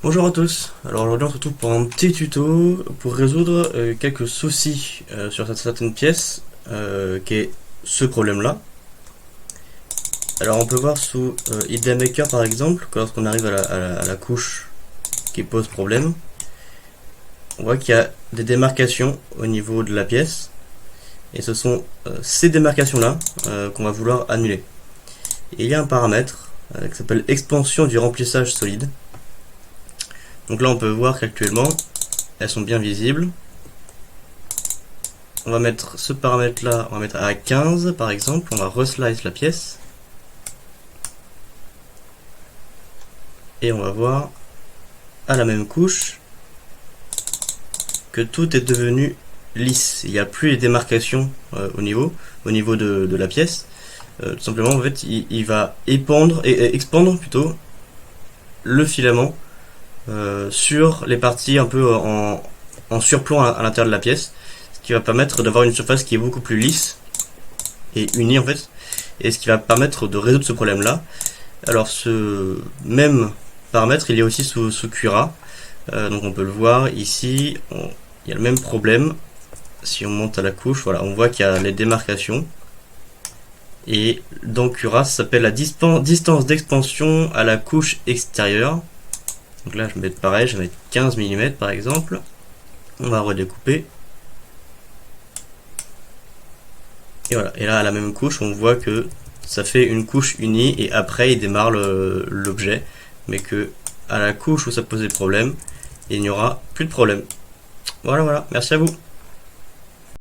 Bonjour à tous, alors aujourd'hui on se retrouve pour un petit tuto pour résoudre quelques soucis sur cette certaine pièce qui est ce problème là. Alors on peut voir sous Idea Maker par exemple que lorsqu'on arrive à la couche qui pose problème, on voit qu'il y a des démarcations au niveau de la pièce et ce sont ces démarcations là qu'on va vouloir annuler. Et il y a un paramètre qui s'appelle expansion du remplissage solide. Donc là on peut voir qu'actuellement elles sont bien visibles. On va mettre ce paramètre là, on va mettre à 15 par exemple, on va reslice la pièce. Et on va voir à la même couche que tout est devenu lisse. Il n'y a plus les démarcations au niveau de la pièce. Tout simplement en fait il va expandre plutôt le filament sur les parties un peu en surplomb à l'intérieur de la pièce, ce qui va permettre d'avoir une surface qui est beaucoup plus lisse et unie en fait, et ce qui va permettre de résoudre ce problème là. Alors ce même paramètre il est aussi sous Cura, donc on peut le voir ici, il y a le même problème. Si on monte à la couche, voilà, on voit qu'il y a les démarcations. Et dans Cura, ça s'appelle la distance d'expansion à la couche extérieure. Donc là, je vais mettre pareil, je vais mettre 15 mm par exemple. On va redécouper. Et voilà, et là, à la même couche, on voit que ça fait une couche unie et après, il démarre l'objet. Mais que à la couche où ça posait problème, il n'y aura plus de problème. Voilà, merci à vous.